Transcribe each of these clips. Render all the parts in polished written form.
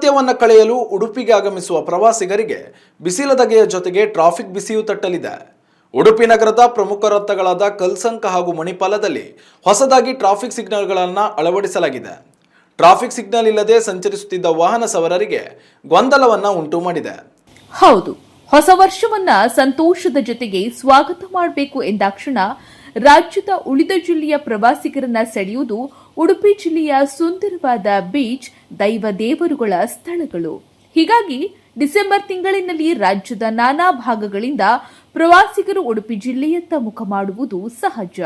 ಅಗತ್ಯವನ್ನ ಕಳೆಯಲು ಉಡುಪಿಗೆ ಆಗಮಿಸುವ ಪ್ರವಾಸಿಗರಿಗೆ ಬಿಸಿಲದಗೆಯ ಜೊತೆಗೆ ಟ್ರಾಫಿಕ್ ಬಿಸಿಯೂ ತಟ್ಟಲಿದೆ. ಉಡುಪಿ ನಗರದ ಪ್ರಮುಖ ರಸ್ತೆಗಳಾದ ಕಲ್ಸಂಕ ಹಾಗೂ ಮಣಿಪಾಲದಲ್ಲಿ ಹೊಸದಾಗಿ ಟ್ರಾಫಿಕ್ ಸಿಗ್ನಲ್ಗಳನ್ನು ಅಳವಡಿಸಲಾಗಿದೆ. ಟ್ರಾಫಿಕ್ ಸಿಗ್ನಲ್ ಇಲ್ಲದೆ ಸಂಚರಿಸುತ್ತಿದ್ದ ವಾಹನ ಸವಾರರಿಗೆ ಗೊಂದಲವನ್ನ ಉಂಟು ಮಾಡಿದೆ. ಹೌದು, ಹೊಸ ವರ್ಷವನ್ನ ಸಂತೋಷದ ಜೊತೆಗೆ ಸ್ವಾಗತ ಮಾಡಬೇಕು ಎಂದಾಕ್ಷಣ ರಾಜ್ಯದ ಉಳಿದ ಜಿಲ್ಲೆಯ ಪ್ರವಾಸಿಗರನ್ನ ಸೆಳೆಯುವುದು ಉಡುಪಿ ಜಿಲ್ಲೆಯ ಸುಂದರವಾದ ಬೀಚ್, ದೈವ ದೇವರುಗಳ ಸ್ಥಳಗಳು. ಹೀಗಾಗಿ ಡಿಸೆಂಬರ್ ತಿಂಗಳಿನಲ್ಲಿ ರಾಜ್ಯದ ನಾನಾ ಭಾಗಗಳಿಂದ ಪ್ರವಾಸಿಗರು ಉಡುಪಿ ಜಿಲ್ಲೆಯತ್ತ ಮುಖ ಮಾಡುವುದು ಸಹಜ.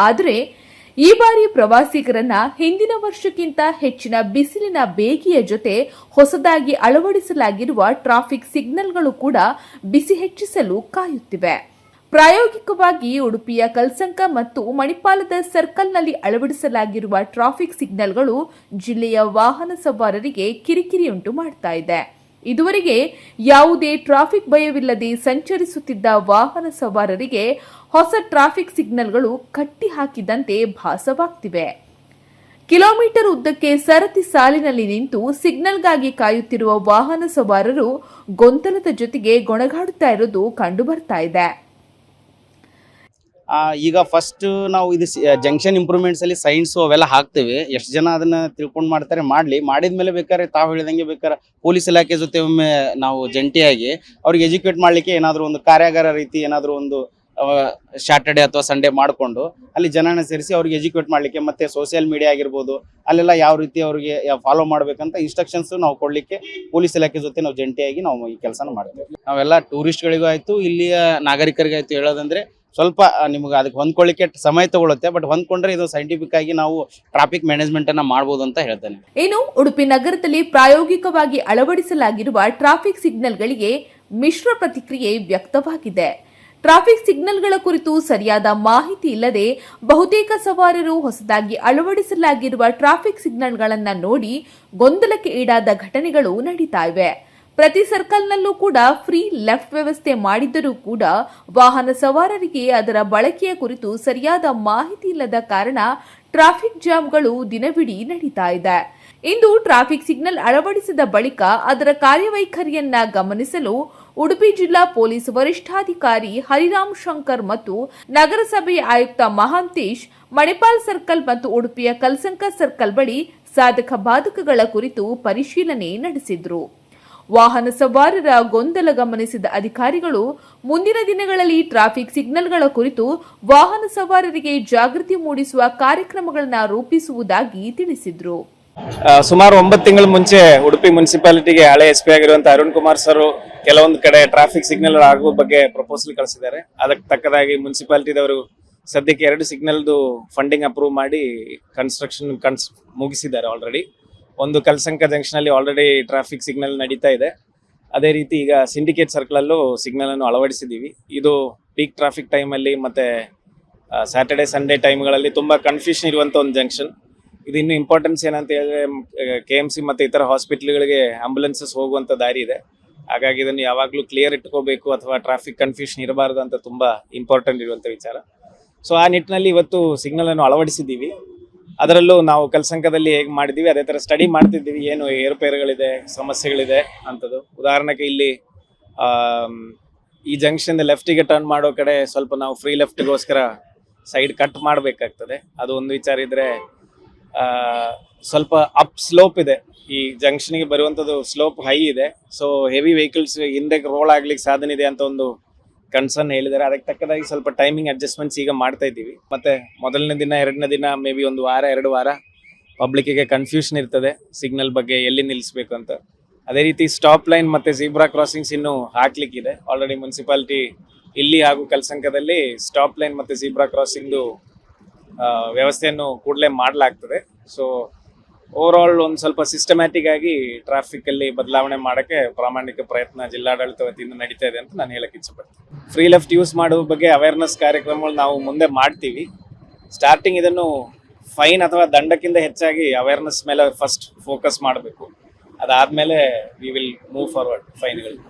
ಆದರೆ ಈ ಬಾರಿ ಪ್ರವಾಸಿಗರನ್ನ ಹಿಂದಿನ ವರ್ಷಕ್ಕಿಂತ ಹೆಚ್ಚಿನ ಬಿಸಿಲಿನ ಬೇಗೆಯ ಜೊತೆ ಹೊಸದಾಗಿ ಅಳವಡಿಸಲಾಗಿರುವ ಟ್ರಾಫಿಕ್ ಸಿಗ್ನಲ್ಗಳು ಕೂಡ ಬಿಸಿ ಹೆಚ್ಚಿಸಲು ಕಾಯುತ್ತಿವೆ. ಪ್ರಾಯೋಗಿಕವಾಗಿ ಉಡುಪಿಯ ಕಲ್ಸಂಕ ಮತ್ತು ಮಣಿಪಾಲದ ಸರ್ಕಲ್ನಲ್ಲಿ ಅಳವಡಿಸಲಾಗಿರುವ ಟ್ರಾಫಿಕ್ ಸಿಗ್ನಲ್ಗಳು ಜಿಲ್ಲೆಯ ವಾಹನ ಸವಾರರಿಗೆ ಕಿರಿಕಿರಿಯುಂಟು ಮಾಡ್ತಾ ಇದೆ. ಇದುವರೆಗೆ ಯಾವುದೇ ಟ್ರಾಫಿಕ್ ಭಯವಿಲ್ಲದೆ ಸಂಚರಿಸುತ್ತಿದ್ದ ವಾಹನ ಸವಾರರಿಗೆ ಹೊಸ ಟ್ರಾಫಿಕ್ ಸಿಗ್ನಲ್ಗಳು ಕಟ್ಟಿ ಹಾಕಿದಂತೆ ಭಾಸವಾಗ್ತಿವೆ. ಕಿಲೋಮೀಟರ್ ಉದ್ದಕ್ಕೆ ಸರತಿ ಸಾಲಿನಲ್ಲಿ ನಿಂತು ಸಿಗ್ನಲ್ಗಾಗಿ ಕಾಯುತ್ತಿರುವ ವಾಹನ ಸವಾರರು ಗೊಂದಲದ ಜೊತೆಗೆ ಗೊಣಗಾಡುತ್ತಾ ಇರೋದು ಕಂಡು ಬರ್ತಾ ಇದೆ. ಈಗ ಫಸ್ಟ್ ನಾವು ಇದು ಜಂಕ್ಷನ್ ಇಂಪ್ರೂವ್ಮೆಂಟ್ಸ್ ಅಲ್ಲಿ ಸೈನ್ಸ್ ಅವೆಲ್ಲ ಹಾಕ್ತೇವೆ. ಎಷ್ಟು ಜನ ಅದನ್ನ ತಿಳ್ಕೊಂಡು ಮಾಡ್ತಾರೆ, ಮಾಡಿದ್ಮೇಲೆ ಬೇಕಾದ್ರೆ ತಾವು ಹೇಳಿದಂಗೆ ಬೇಕಾದ್ರೆ ಪೊಲೀಸ್ ಇಲಾಖೆ ಜೊತೆ ಒಮ್ಮೆ ನಾವು ಜಂಟಿಯಾಗಿ ಅವ್ರಿಗೆ ಎಜುಕೇಟ್ ಮಾಡ್ಲಿಕ್ಕೆ ಏನಾದ್ರು ಒಂದು ಕಾರ್ಯಾಗಾರ ರೀತಿ ಏನಾದ್ರು ಒಂದು ಸ್ಯಾಟರ್ಡೆ ಅಥವಾ ಸಂಡೇ ಮಾಡಿಕೊಂಡು ಅಲ್ಲಿ ಜನನ ಸೇರಿಸಿ ಅವ್ರಿಗೆ ಎಜುಕೇಟ್ ಮಾಡ್ಲಿಕ್ಕೆ, ಮತ್ತೆ ಸೋಷಿಯಲ್ ಮೀಡಿಯಾ ಆಗಿರ್ಬೋದು ಅಲ್ಲೆಲ್ಲ ಯಾವ ರೀತಿ ಅವ್ರಿಗೆ ಫಾಲೋ ಮಾಡ್ಬೇಕಂತ ಇನ್ಸ್ಟ್ರಕ್ಷನ್ಸ್ ನಾವು ಕೊಡ್ಲಿಕ್ಕೆ ಪೊಲೀಸ್ ಇಲಾಖೆ ಜೊತೆ ನಾವು ಜಂಟಿಯಾಗಿ ನಾವು ಈ ಕೆಲಸನ ಮಾಡ್ತೇವೆ. ನಾವೆಲ್ಲ ಟೂರಿಸ್ಟ್ಗಳಿಗೂ ಆಯ್ತು, ಇಲ್ಲಿಯ ನಾಗರಿಕರಿಗಾಯ್ತು ಹೇಳೋದಂದ್ರೆ ಸ್ವಲ್ಪ ನಿಮ್ಗೆ ಅದಕ್ಕೆ ಹೊಂದ್ಕೊಳ್ಳಿಕ್ಕೆ ಸಮಯ ತಗೊಳುತ್ತೆ. ಬಟ್ ಹೊಂದ್ಕೊಂಡ್ರೆ ಇದು ಸೈಂಟಿಫಿಕ್ ಆಗಿ ನಾವು ಟ್ರಾಫಿಕ್ ಮ್ಯಾನೇಜ್ಮೆಂಟ್ ಅನ್ನ ಮಾಡಬಹುದು ಅಂತ ಹೇಳ್ತೇನೆ. ಇನ್ನು ಉಡುಪಿ ನಗರದಲ್ಲಿ ಪ್ರಾಯೋಗಿಕವಾಗಿ ಅಳವಡಿಸಲಾಗಿರುವ ಟ್ರಾಫಿಕ್ ಸಿಗ್ನಲ್ಗಳಿಗೆ ಮಿಶ್ರ ಪ್ರತಿಕ್ರಿಯೆ ವ್ಯಕ್ತವಾಗಿದೆ. ಟ್ರಾಫಿಕ್ ಸಿಗ್ನಲ್ಗಳ ಕುರಿತು ಸರಿಯಾದ ಮಾಹಿತಿ ಇಲ್ಲದೆ ಬಹುತೇಕ ಸವಾರರು ಹೊಸದಾಗಿ ಅಳವಡಿಸಲಾಗಿರುವ ಟ್ರಾಫಿಕ್ ಸಿಗ್ನಲ್ಗಳನ್ನು ನೋಡಿ ಗೊಂದಲಕ್ಕೆ ಈಡಾದ ಘಟನೆಗಳು ನಡೀತಾ ಇವೆ. ಪ್ರತಿ ಸರ್ಕಲ್ನಲ್ಲೂ ಕೂಡ ಫ್ರೀ ಲೆಫ್ಟ್ ವ್ಯವಸ್ಥೆ ಮಾಡಿದ್ದರೂ ಕೂಡ ವಾಹನ ಸವಾರರಿಗೆ ಅದರ ಬಳಕೆಯ ಕುರಿತು ಸರಿಯಾದ ಮಾಹಿತಿ ಇಲ್ಲದ ಕಾರಣ ಟ್ರಾಫಿಕ್ ಜಾಮ್ಗಳು ದಿನವಿಡೀ ನಡೀತಾ ಇದೆ. ಇಂದು ಟ್ರಾಫಿಕ್ ಸಿಗ್ನಲ್ ಅಳವಡಿಸಿದ ಬಳಿಕ ಅದರ ಕಾರ್ಯವೈಖರಿಯನ್ನ ಗಮನಿಸಲು ಉಡುಪಿ ಜಿಲ್ಲಾ ಪೊಲೀಸ್ ವರಿಷ್ಠಾಧಿಕಾರಿ ಹರಿರಾಮ್ ಶಂಕರ್ ಮತ್ತು ನಗರಸಭೆಯ ಆಯುಕ್ತ ಮಹಾಂತೇಶ್ ಮಣಿಪಾಲ್ ಸರ್ಕಲ್ ಮತ್ತು ಉಡುಪಿಯ ಕಲ್ಸಂಕ ಸರ್ಕಲ್ ಬಳಿ ಸಾಧಕ ಬಾಧಕಗಳ ಕುರಿತು ಪರಿಶೀಲನೆ ನಡೆಸಿದ್ರು. ವಾಹನ ಸವಾರರ ಗೊಂದಲ ಗಮನಿಸಿದ ಅಧಿಕಾರಿಗಳು ಮುಂದಿನ ದಿನಗಳಲ್ಲಿ ಟ್ರಾಫಿಕ್ ಸಿಗ್ನಲ್ಗಳ ಕುರಿತು ವಾಹನ ಸವಾರರಿಗೆ ಜಾಗೃತಿ ಮೂಡಿಸುವ ಕಾರ್ಯಕ್ರಮಗಳನ್ನು ರೂಪಿಸುವುದಾಗಿ ತಿಳಿಸಿದ್ರು. ಸುಮಾರು 9 ತಿಂಗಳ ಮುಂಚೆ ಉಡುಪಿ ಮುನ್ಸಿಪಾಲಿಟಿಗೆ ಹಳೆ SP ಆಗಿರುವಂತಹ ಅರುಣ್ ಕುಮಾರ್ ಸರ್ ಕೆಲವೊಂದು ಕಡೆ ಟ್ರಾಫಿಕ್ ಸಿಗ್ನಲ್ ಆಗುವ ಬಗ್ಗೆ ಪ್ರಪೋಸಲ್ ಕಳಿಸಿದ್ದಾರೆ. ಅದಕ್ಕೆ ತಕ್ಕದಾಗಿ ಮುನ್ಸಿಪಾಲಿಟಿದವರು ಸದ್ಯಕ್ಕೆ 2 ಸಿಗ್ನಲ್ದು ಫಂಡಿಂಗ್ ಅಪ್ರೂವ್ ಮಾಡಿ ಕನ್ಸ್ಟ್ರಕ್ಷನ್ ಮುಗಿಸಿದ್ದಾರೆ ಆಲ್ರೆಡಿ. ಒಂದು ಕಲ್ಸಂಕ ಜಂಕ್ಷನ್ ಅಲ್ಲಿ ಆಲ್ರೆಡಿ ಟ್ರಾಫಿಕ್ ಸಿಗ್ನಲ್ ನಡೀತಾ ಇದೆ. ಅದೇ ರೀತಿ ಈಗ ಸಿಂಡಿಕೇಟ್ ಸರ್ಕಲ್ ಅಲ್ಲೂ ಸಿಗ್ನಲ್ ಅನ್ನು ಅಳವಡಿಸಿದೀವಿ. ಇದು ಪೀಕ್ ಟ್ರಾಫಿಕ್ ಟೈಮ್ ಅಲ್ಲಿ ಮತ್ತೆ ಸ್ಯಾಟರ್ಡೆ ಸಂಡೇ ಟೈಮ್ಗಳಲ್ಲಿ ತುಂಬಾ ಕನ್ಫ್ಯೂಷನ್ ಇರುವಂತ ಒಂದು ಜಂಕ್ಷನ್. ಇದು ಇನ್ನು ಇಂಪಾರ್ಟೆನ್ಸ್ ಏನಂತ ಹೇಳಿದ್ರೆ KMC ಮತ್ತೆ ಇತರ ಹಾಸ್ಪಿಟಲ್ಗಳಿಗೆ ಆಂಬುಲೆನ್ಸಸ್ ಹೋಗುವಂತ ದಾರಿ ಇದೆ. ಹಾಗಾಗಿ ಇದನ್ನು ಯಾವಾಗಲೂ ಕ್ಲಿಯರ್ ಇಟ್ಕೋಬೇಕು ಅಥವಾ ಟ್ರಾಫಿಕ್ ಕನ್ಫ್ಯೂಷನ್ ಇರಬಾರ್ದು ಅಂತ ತುಂಬಾ ಇಂಪಾರ್ಟೆಂಟ್ ಇರುವಂತ ವಿಚಾರ. ಸೊ ಆ ನಿಟ್ಟಿನಲ್ಲಿ ಇವತ್ತು ಸಿಗ್ನಲ್ ಅನ್ನು ಅಳವಡಿಸಿದ್ದೀವಿ. ಅದರಲ್ಲೂ ನಾವು ಕಲ್ಸಂಕದಲ್ಲಿ ಹೇಗೆ ಮಾಡಿದ್ದೀವಿ ಅದೇ ಥರ ಸ್ಟಡಿ ಮಾಡ್ತಿದ್ದೀವಿ, ಏನು ಏರುಪೇರುಗಳಿದೆ, ಸಮಸ್ಯೆಗಳಿದೆ ಅಂತದ್ದು. ಉದಾಹರಣೆಗೆ ಇಲ್ಲಿ ಈ ಜಂಕ್ಷನ್ ಲೆಫ್ಟಿಗೆ ಟರ್ನ್ ಮಾಡೋ ಕಡೆ ಸ್ವಲ್ಪ ನಾವು ಫ್ರೀ ಲೆಫ್ಟ್ಗೋಸ್ಕರ ಸೈಡ್ ಕಟ್ ಮಾಡಬೇಕಾಗ್ತದೆ. ಅದು ಒಂದು ವಿಚಾರ ಇದ್ರೆ, ಸ್ವಲ್ಪ ಅಪ್ ಸ್ಲೋಪ್ ಇದೆ ಈ ಜಂಕ್ಷನ್ಗೆ ಬರುವಂಥದ್ದು, ಸ್ಲೋಪ್ ಹೈ ಇದೆ. ಸೊ ಹೆವಿ ವೆಹಿಕಲ್ಸ್ ಹಿಂದೆ ರೋಲ್ ಆಗ್ಲಿಕ್ಕೆ ಸಾಧನೆ ಇದೆ ಅಂತ ಒಂದು ಕನ್ಸರ್ನ್ ಹೇಳಿದ್ದಾರೆ. ಅದಕ್ಕೆ ತಕ್ಕದಾಗಿ ಸ್ವಲ್ಪ ಟೈಮಿಂಗ್ ಅಡ್ಜಸ್ಟ್ಮೆಂಟ್ಸ್ ಈಗ ಮಾಡ್ತಾ ಇದ್ದೀವಿ. ಮತ್ತೆ ಮೊದಲನೇ ದಿನ 2ನೇ ದಿನ ಮೇ ಬಿ 1 ವಾರ 2 ವಾರ ಪಬ್ಲಿಕ್ಕಿಗೆ ಕನ್ಫ್ಯೂಷನ್ ಇರ್ತದೆ ಸಿಗ್ನಲ್ ಬಗ್ಗೆ, ಎಲ್ಲಿ ನಿಲ್ಲಿಸಬೇಕು ಅಂತ. ಅದೇ ರೀತಿ ಸ್ಟಾಪ್ ಲೈನ್ ಮತ್ತೆ ಝೀಬ್ರಾ ಕ್ರಾಸಿಂಗ್ಸ್ ಇನ್ನೂ ಹಾಕ್ಲಿಕ್ಕಿದೆ. ಆಲ್ರೆಡಿ ಮುನ್ಸಿಪಾಲಿಟಿ ಇಲ್ಲಿ ಹಾಗೂ ಕಲ್ಸಂಕದಲ್ಲಿ ಸ್ಟಾಪ್ ಲೈನ್ ಮತ್ತೆ ಝೀಬ್ರಾ ಕ್ರಾಸಿಂಗ್ದು ವ್ಯವಸ್ಥೆಯನ್ನು ಕೂಡಲೇ ಮಾಡಲಾಗ್ತದೆ. ಸೊ ಓವರ್ ಆಲ್ ಒಂದು ಸ್ವಲ್ಪ ಸಿಸ್ಟಮ್ಯಾಟಿಕ್ ಆಗಿ ಟ್ರಾಫಿಕ್ ಅಲ್ಲಿ ಬದಲಾವಣೆ ಮಾಡೋಕ್ಕೆ ಪ್ರಾಮಾಣಿಕ ಪ್ರಯತ್ನ ಜಿಲ್ಲಾಡಳಿತ ವತಿಯಿಂದ ನಡೀತಾ ಇದೆ ಅಂತ ನಾನು ಹೇಳಕ್ ಇಚ್ಛಪಡ್ತೀನಿ. ಫ್ರೀ ಲೆಫ್ಟ್ ಯೂಸ್ ಮಾಡುವ ಬಗ್ಗೆ ಅವೇರ್ನೆಸ್ ಕಾರ್ಯಕ್ರಮಗಳು ನಾವು ಮುಂದೆ ಮಾಡ್ತೀವಿ. ಸ್ಟಾರ್ಟಿಂಗ್ ಇದನ್ನು ಫೈನ್ ಅಥವಾ ದಂಡಕ್ಕಿಂತ ಹೆಚ್ಚಾಗಿ ಅವೇರ್ನೆಸ್ ಮೇಲೆ ಫಸ್ಟ್ ಫೋಕಸ್ ಮಾಡಬೇಕು. ಅದಾದ್ಮೇಲೆ ವಿ ವಿಲ್ ಮೂವ್ ಫಾರ್ವರ್ಡ್ ಫೈನ್ಗಳು.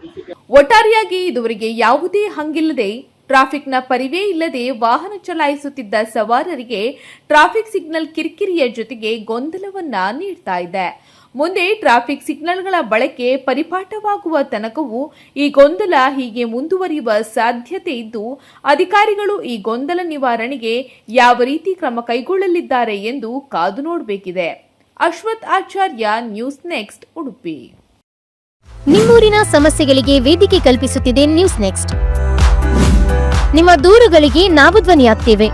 ಒಟ್ಟಾರೆಯಾಗಿ ಇದುವರೆಗೆ ಯಾವುದೇ ಹಂಗಿಲ್ಲದೆ ಟ್ರಾಫಿಕ್ನ ಪರಿವೇ ಇಲ್ಲದೆ ವಾಹನ ಚಲಾಯಿಸುತ್ತಿದ್ದ ಸವಾರರಿಗೆ ಟ್ರಾಫಿಕ್ ಸಿಗ್ನಲ್ ಕಿರಿಕಿರಿಯ ಜೊತೆಗೆ ಗೊಂದಲವನ್ನ ನೀಡ್ತಾ ಇದೆ. ಮುಂದೆ ಟ್ರಾಫಿಕ್ ಸಿಗ್ನಲ್ಗಳ ಬಳಕೆ ಪರಿಪಾಠವಾಗುವ ತನಕವೂ ಈ ಗೊಂದಲ ಹೀಗೆ ಮುಂದುವರಿಯುವ ಸಾಧ್ಯತೆ ಇದ್ದು, ಅಧಿಕಾರಿಗಳು ಈ ಗೊಂದಲ ನಿವಾರಣೆಗೆ ಯಾವ ರೀತಿ ಕ್ರಮ ಕೈಗೊಳ್ಳಲಿದ್ದಾರೆ ಎಂದು ಕಾದು ನೋಡಬೇಕಿದೆ. ಅಶ್ವಥ್ ಆಚಾರ್ಯ, ನ್ಯೂಸ್ ನೆಕ್ಸ್ಟ್, ಉಡುಪಿ. ನಿಮ್ಮೂರಿನ ಸಮಸ್ಯೆಗಳಿಗೆ ವೇದಿಕೆ ಕಲ್ಪಿಸುತ್ತಿದೆ ನ್ಯೂಸ್ ನೆಕ್ಸ್ಟ್. ನಿಮ್ಮ ದೂರುಗಳಿಗೆ ನಾವು ಧ್ವನಿಯಾಗ್ತೇವೆ.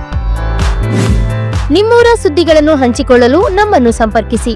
ನಿಮ್ಮೂರ ಸುದ್ದಿಗಳನ್ನು ಹಂಚಿಕೊಳ್ಳಲು ನಮ್ಮನ್ನು ಸಂಪರ್ಕಿಸಿ.